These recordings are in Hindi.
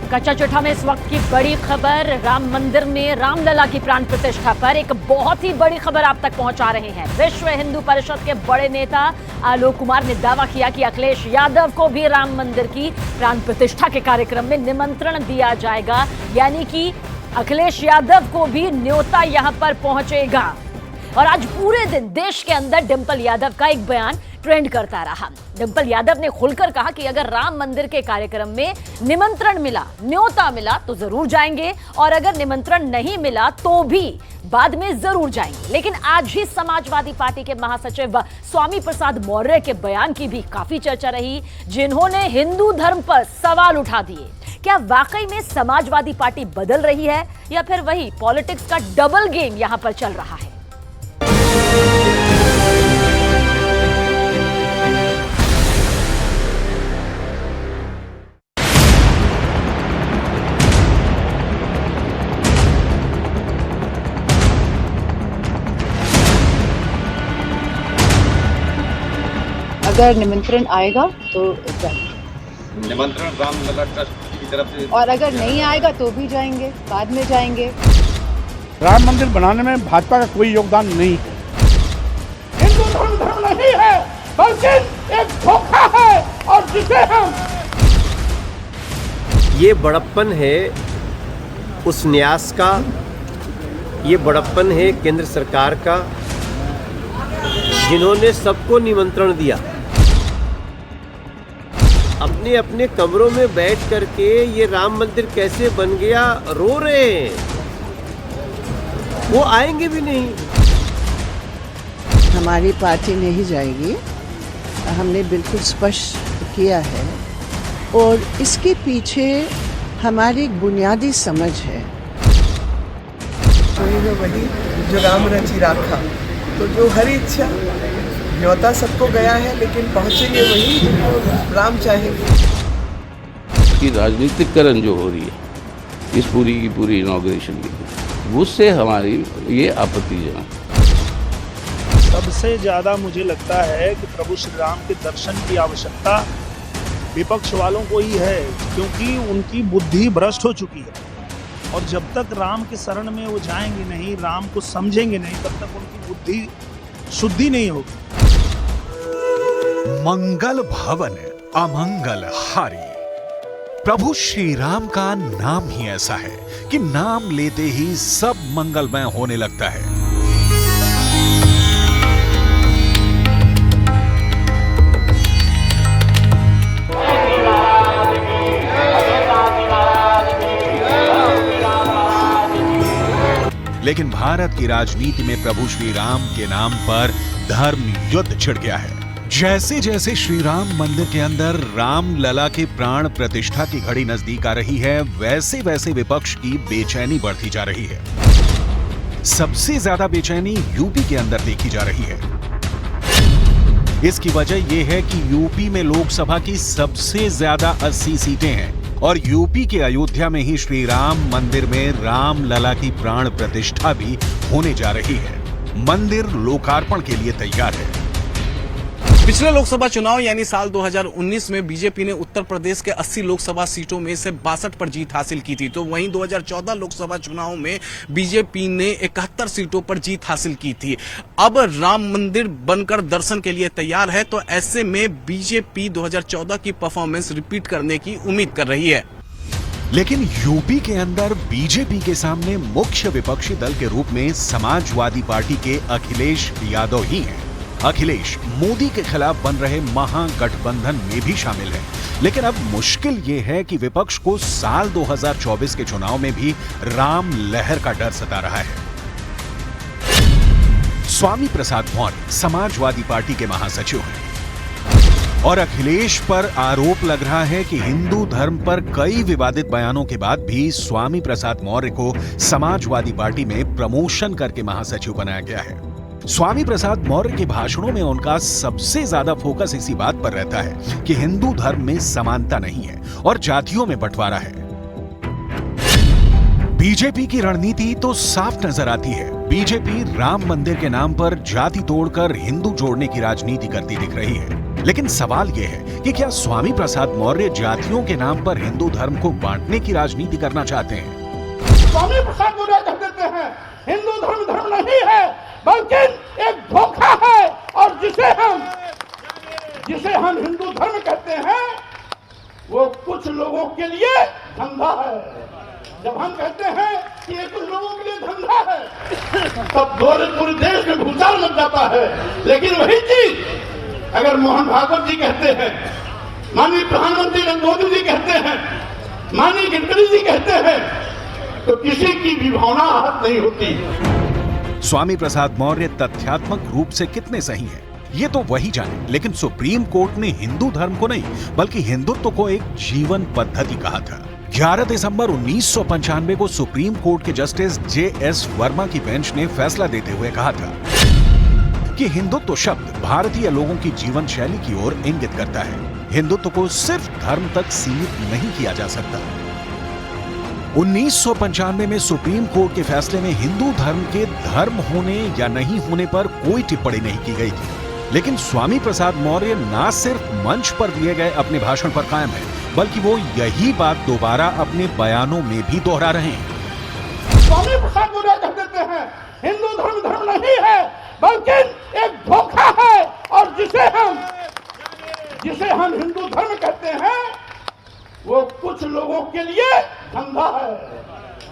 कच्चा चिट्ठा में इस वक्त की बड़ी खबर, राम मंदिर में रामलला की प्राण प्रतिष्ठा पर एक बहुत ही बड़ी खबर आप तक पहुंचा रहे हैं। विश्व हिंदू परिषद के बड़े नेता आलोक कुमार ने दावा किया कि अखिलेश यादव को भी राम मंदिर की प्राण प्रतिष्ठा के कार्यक्रम में निमंत्रण दिया जाएगा, यानी कि अखिलेश यादव को भी न्योता यहां पर पहुंचेगा। और आज पूरे दिन देश के अंदर डिंपल यादव का एक बयान ट्रेंड करता रहा। डिंपल यादव ने खुलकर कहा कि अगर राम मंदिर के कार्यक्रम में निमंत्रण मिला, न्योता मिला तो जरूर जाएंगे, और अगर निमंत्रण नहीं मिला तो भी बाद में जरूर जाएंगे। लेकिन आज ही समाजवादी पार्टी के महासचिव स्वामी प्रसाद मौर्य के बयान की भी काफी चर्चा रही, जिन्होंने हिंदू धर्म पर सवाल उठा दिए। क्या वाकई में समाजवादी पार्टी बदल रही है या फिर वही पॉलिटिक्स का डबल गेम यहां पर चल रहा है? अगर निमंत्रण आएगा तो निमंत्रण रामलला ट्रस्ट की तरफ से, और अगर नहीं आएगा तो भी जाएंगे, बाद में जाएंगे। राम मंदिर बनाने में भाजपा का कोई योगदान नहीं है। हिंदू धर्म नहीं है, बल्कि एक धोखा है, और जिसे हम ये बड़प्पन है उस न्यास का, ये बड़प्पन है केंद्र सरकार का, जिन्होंने सबको निमंत्रण दिया। अपने अपने कमरों में बैठ करके ये राम मंदिर कैसे बन गया रो रहे हैं, वो आएंगे भी नहीं। हमारी पार्टी नहीं जाएगी, हमने बिल्कुल स्पष्ट किया है, और इसके पीछे हमारी एक बुनियादी समझ है। वही जो राम रचि राखा, तो जो हर इच्छा न्योता सबको गया है, लेकिन पहुंचेंगे वही जो राम चाहेंगे। की राजनीतिकरण जो हो रही है इस पूरी की पूरी इनॉग्रेशन की, उससे हमारी ये आपत्तिजनक। सबसे ज्यादा मुझे लगता है कि प्रभु श्री राम के दर्शन की आवश्यकता विपक्ष वालों को ही है, क्योंकि उनकी बुद्धि भ्रष्ट हो चुकी है, और जब तक राम के शरण में वो जाएंगे नहीं, राम को समझेंगे नहीं, तब तक उनकी बुद्धि शुद्धि नहीं होगी। मंगल भवन अमंगल हारी। प्रभु श्री राम का नाम ही ऐसा है कि नाम लेते ही सब मंगलमय होने लगता है। लेकिन भारत की राजनीति में प्रभु श्री राम के नाम पर धर्म युद्ध छिड़ गया है। जैसे जैसे श्री राम मंदिर के अंदर राम लला के प्राण प्रतिष्ठा की घड़ी नजदीक आ रही है, वैसे वैसे विपक्ष की बेचैनी बढ़ती जा रही है। सबसे ज्यादा बेचैनी यूपी के अंदर देखी जा रही है। इसकी वजह यह है कि यूपी में लोकसभा की सबसे ज्यादा 80 सीटें हैं, और यूपी के अयोध्या में ही श्री राम मंदिर में राम लला की प्राण प्रतिष्ठा भी होने जा रही है। मंदिर लोकार्पण के लिए तैयार है। पिछले लोकसभा चुनाव यानी साल 2019 में बीजेपी ने उत्तर प्रदेश के 80 लोकसभा सीटों में से 62 पर जीत हासिल की थी, तो वहीं 2014 लोकसभा चुनाव में बीजेपी ने 71 सीटों पर जीत हासिल की थी। अब राम मंदिर बनकर दर्शन के लिए तैयार है, तो ऐसे में बीजेपी 2014 की परफॉर्मेंस रिपीट करने की उम्मीद कर रही है। लेकिन यूपी के अंदर बीजेपी के सामने मुख्य विपक्षी दल के रूप में समाजवादी पार्टी के अखिलेश यादव ही हैं। अखिलेश मोदी के खिलाफ बन रहे महागठबंधन में भी शामिल है। लेकिन अब मुश्किल ये है कि विपक्ष को साल 2024 के चुनाव में भी राम लहर का डर सता रहा है। स्वामी प्रसाद मौर्य समाजवादी पार्टी के महासचिव हैं, और अखिलेश पर आरोप लग रहा है कि हिंदू धर्म पर कई विवादित बयानों के बाद भी स्वामी प्रसाद मौर्य को समाजवादी पार्टी में प्रमोशन करके महासचिव बनाया गया है। स्वामी प्रसाद मौर्य के भाषणों में उनका सबसे ज्यादा फोकस इसी बात पर रहता है कि हिंदू धर्म में समानता नहीं है और जातियों में बंटवारा है। बीजेपी की रणनीति तो साफ नजर आती है। बीजेपी राम मंदिर के नाम पर जाति तोड़कर हिंदू जोड़ने की राजनीति करती दिख रही है। लेकिन सवाल यह है कि क्या स्वामी प्रसाद मौर्य जातियों के नाम पर हिंदू धर्म को बांटने की राजनीति करना चाहते हैं? स्वामी प्रसाद मौर्य कह देते हैं हिंदू धर्म धर्म नहीं है बल्कि एक धोखा है, और जिसे हम हिंदू धर्म कहते हैं वो कुछ लोगों के लिए धंधा है। जब हम कहते हैं कि ये कुछ लोगों के लिए धंधा है तब पूरे देश में भूचाल मच जाता है। लेकिन वही चीज अगर मोहन भागवत जी कहते हैं, माननीय प्रधानमंत्री नरेंद्र मोदी जी कहते हैं, माननीय गडकरी जी कहते हैं, तो किसी की भी भावना आहत नहीं होती। स्वामी प्रसाद मौर्य तथ्यात्मक रूप से कितने सही हैं, ये तो वही जाने, लेकिन सुप्रीम कोर्ट ने हिंदू धर्म को नहीं बल्कि हिंदुत्व को एक जीवन पद्धति कहा था। 11 दिसंबर 1995 को सुप्रीम कोर्ट के जस्टिस JS वर्मा की बेंच ने फैसला देते हुए कहा था कि हिंदुत्व शब्द भारतीय लोगों की जीवन शैली की ओर इंगित करता है। हिंदुत्व को सिर्फ धर्म तक सीमित नहीं किया जा सकता। 1995 में सुप्रीम कोर्ट के फैसले में हिंदू धर्म के धर्म होने या नहीं होने पर कोई टिप्पणी नहीं की गई थी, लेकिन स्वामी प्रसाद मौर्य न सिर्फ मंच पर दिए गए अपने भाषण पर कायम है, बल्कि वो यही बात दोबारा अपने बयानों में भी दोहरा रहे हैं। स्वामी प्रसाद मौर्य कह देते हैं हिंदू धर्म धर्म नहीं है बल्कि एक धोखा है, और जिसे हम हिंदू धर्म कहते हैं वो कुछ लोगों के लिए धंधा है।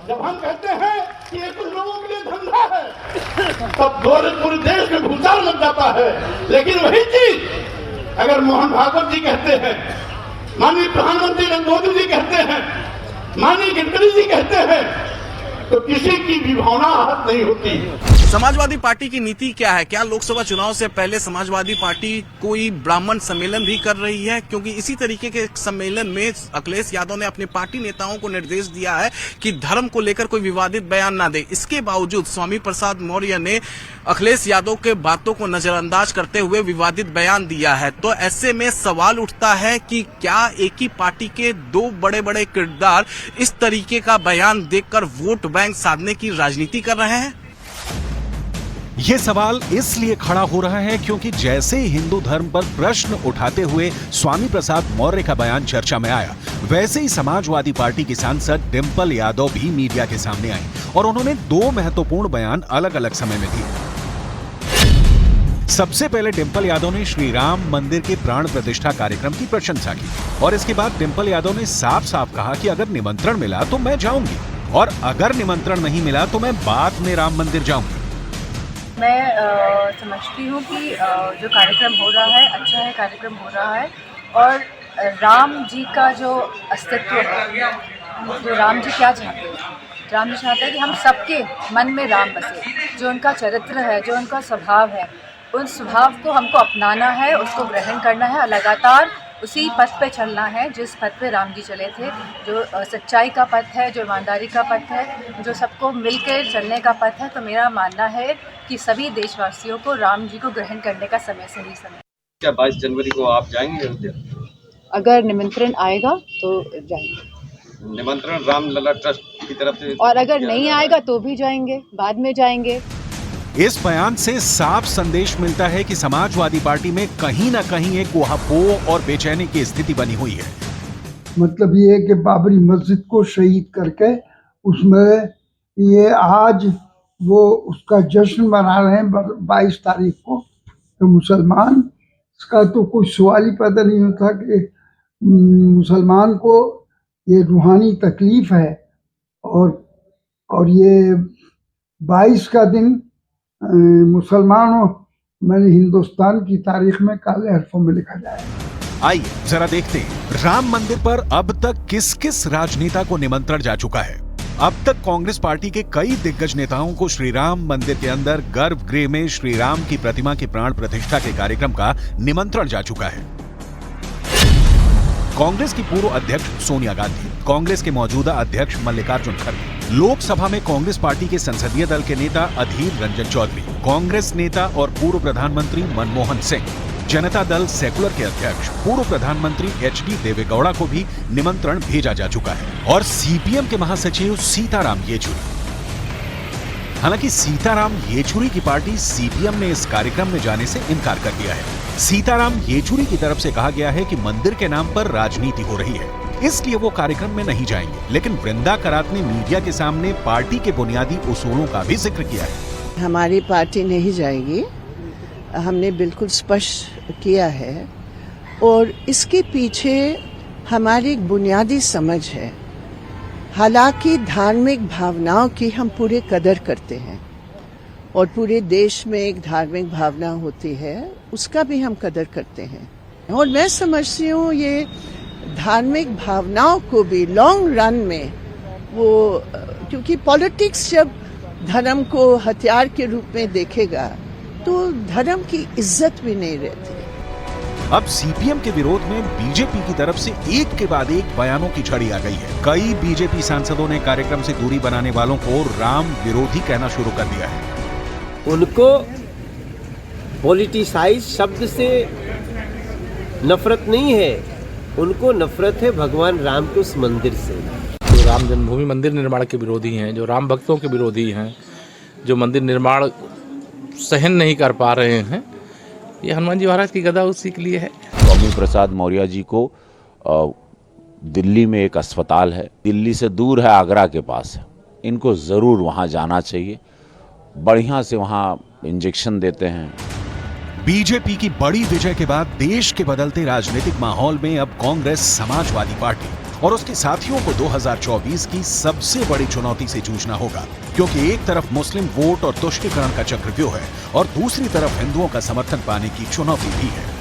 जब हम कहते हैं कि ये कुछ लोगों के लिए धंधा है तब पूरे देश में भूचाल मच जाता है। लेकिन वही चीज अगर मोहन भागवत जी कहते हैं, माननीय प्रधानमंत्री नरेंद्र मोदी जी कहते हैं, माननीय गडकरी जी कहते हैं, तो किसी की भी भावना आहत नहीं होती। समाजवादी पार्टी की नीति क्या है? क्या लोकसभा चुनाव से पहले समाजवादी पार्टी कोई ब्राह्मण सम्मेलन भी कर रही है? क्योंकि इसी तरीके के सम्मेलन में अखिलेश यादव ने अपने पार्टी नेताओं को निर्देश दिया है कि धर्म को लेकर कोई विवादित बयान ना दे। इसके बावजूद स्वामी प्रसाद मौर्य ने अखिलेश यादव के बातों को नजरअंदाज करते हुए विवादित बयान दिया है। तो ऐसे में सवाल उठता है कि क्या एक ही पार्टी के दो बड़े बड़े किरदार इस तरीके का बयान देकर वोट बैंक साधने की राजनीति कर रहे हैं? ये सवाल इसलिए खड़ा हो रहा है क्योंकि जैसे ही हिंदू धर्म पर प्रश्न उठाते हुए स्वामी प्रसाद मौर्य का बयान चर्चा में आया, वैसे ही समाजवादी पार्टी की सांसद डिंपल यादव भी मीडिया के सामने आई और उन्होंने दो महत्वपूर्ण बयान अलग अलग समय में दिए। सबसे पहले डिंपल यादव ने श्री राम मंदिर के प्राण प्रतिष्ठा कार्यक्रम की प्रशंसा की और इसके बाद डिंपल यादव ने साफ साफ कहा कि अगर निमंत्रण मिला तो मैं जाऊंगी और अगर निमंत्रण नहीं मिला तो मैं बाद में राम मंदिर जाऊंगी। मैं समझती हूँ कि जो कार्यक्रम हो रहा है अच्छा है, कार्यक्रम हो रहा है, और राम जी का जो अस्तित्व है, जो राम जी क्या चाहते हैं, राम जी चाहते हैं कि हम सबके मन में राम बसे। जो उनका चरित्र है, जो उनका स्वभाव है, उस स्वभाव को हमको अपनाना है, उसको ग्रहण करना है, लगातार उसी पथ पे चलना है जिस पथ पे राम जी चले थे, जो सच्चाई का पथ है, जो ईमानदारी का पथ है, जो सबको मिलकर चलने का पथ है। तो मेरा मानना है कि सभी देशवासियों को राम जी को ग्रहण करने का समय सही समय। क्या 22 जनवरी को आप जाएंगे अयोध्या? अगर निमंत्रण आएगा तो जाएंगे। निमंत्रण रामलला ट्रस्ट की तरफ से, और अगर नहीं आएगा तो भी जाएंगे, बाद में जाएंगे। इस बयान से साफ संदेश मिलता है कि समाजवादी पार्टी में कहीं ना कहीं एक ऊहापोह और बेचैनी की स्थिति बनी हुई है। मतलब ये है कि बाबरी मस्जिद को शहीद करके उसमें ये आज वो उसका जश्न मना रहे हैं 22 तारीख को, तो मुसलमान इसका तो कोई सवाल ही पैदा नहीं होता कि मुसलमान को ये रूहानी तकलीफ है। और ये 22 का दिन मुसलमानों मैंने हिंदुस्तान की तारीख में काले हरफों में लिखा जाएगा। आइए जरा देखते हैं राम मंदिर पर अब तक किस किस राजनेता को निमंत्रण जा चुका है। अब तक कांग्रेस पार्टी के कई दिग्गज नेताओं को श्री राम मंदिर के अंदर गर्भगृह में श्री राम की प्रतिमा की प्राण प्रतिष्ठा के कार्यक्रम का निमंत्रण जा चुका है। कांग्रेस की पूर्व अध्यक्ष सोनिया गांधी, कांग्रेस के मौजूदा अध्यक्ष मल्लिकार्जुन खड़गे, लोकसभा में कांग्रेस पार्टी के संसदीय दल के नेता अधीर रंजन चौधरी, कांग्रेस नेता और पूर्व प्रधानमंत्री मनमोहन सिंह, जनता दल सेकुलर के अध्यक्ष पूर्व प्रधानमंत्री HD देवेगौड़ा को भी निमंत्रण भेजा जा चुका है और CPM के महासचिव सीताराम येचुरी। हालांकि सीताराम येचुरी की पार्टी CPM ने इस कार्यक्रम में जाने से इनकार कर दिया है। सीताराम येचुरी की तरफ से कहा गया है कि मंदिर के नाम पर राजनीति हो रही है, इसलिए वो कार्यक्रम में नहीं जाएंगे। लेकिन वृंदा करात ने मीडिया के सामने पार्टी के बुनियादी उसूलों का भी जिक्र किया है। हमारी पार्टी नहीं जाएगी, हमने बिल्कुल स्पष्ट किया है और इसके पीछे हमारी एक बुनियादी समझ है। हालांकि धार्मिक भावनाओं की हम पूरे कदर करते हैं और पूरे देश में एक धार्मिक भावना होती है, उसका भी हम कदर करते हैं। और मैं समझती हूँ ये धार्मिक भावनाओं को भी लॉन्ग रन में वो, क्योंकि पॉलिटिक्स जब धर्म को हथियार के रूप में देखेगा तो धर्म की इज्जत भी नहीं रहती। अब सीपीएम के विरोध में बीजेपी की तरफ से एक के बाद एक बयानों की झड़ी आ गई है। कई बीजेपी सांसदों ने कार्यक्रम से दूरी बनाने वालों को राम विरोधी कहना शुरू कर दिया है। उनको पॉलिटिसाइज शब्द से नफरत नहीं है, उनको नफरत है भगवान राम के उस मंदिर से। जो राम जन्मभूमि मंदिर निर्माण के विरोधी हैं, जो राम भक्तों के विरोधी हैं, जो मंदिर निर्माण सहन नहीं कर पा रहे हैं, ये हनुमान जी महाराज की गदा उसी के लिए है। स्वामी प्रसाद मौर्य जी को दिल्ली में एक अस्पताल है, दिल्ली से दूर है, आगरा के पास है, इनको ज़रूर वहाँ जाना चाहिए। बढ़िया से वहाँ इंजेक्शन देते हैं। बीजेपी की बड़ी विजय के बाद देश के बदलते राजनीतिक माहौल में अब कांग्रेस समाजवादी पार्टी और उसके साथियों को 2024 की सबसे बड़ी चुनौती से जूझना होगा, क्योंकि एक तरफ मुस्लिम वोट और तुष्टीकरण का चक्रव्यूह है और दूसरी तरफ हिंदुओं का समर्थन पाने की चुनौती भी है।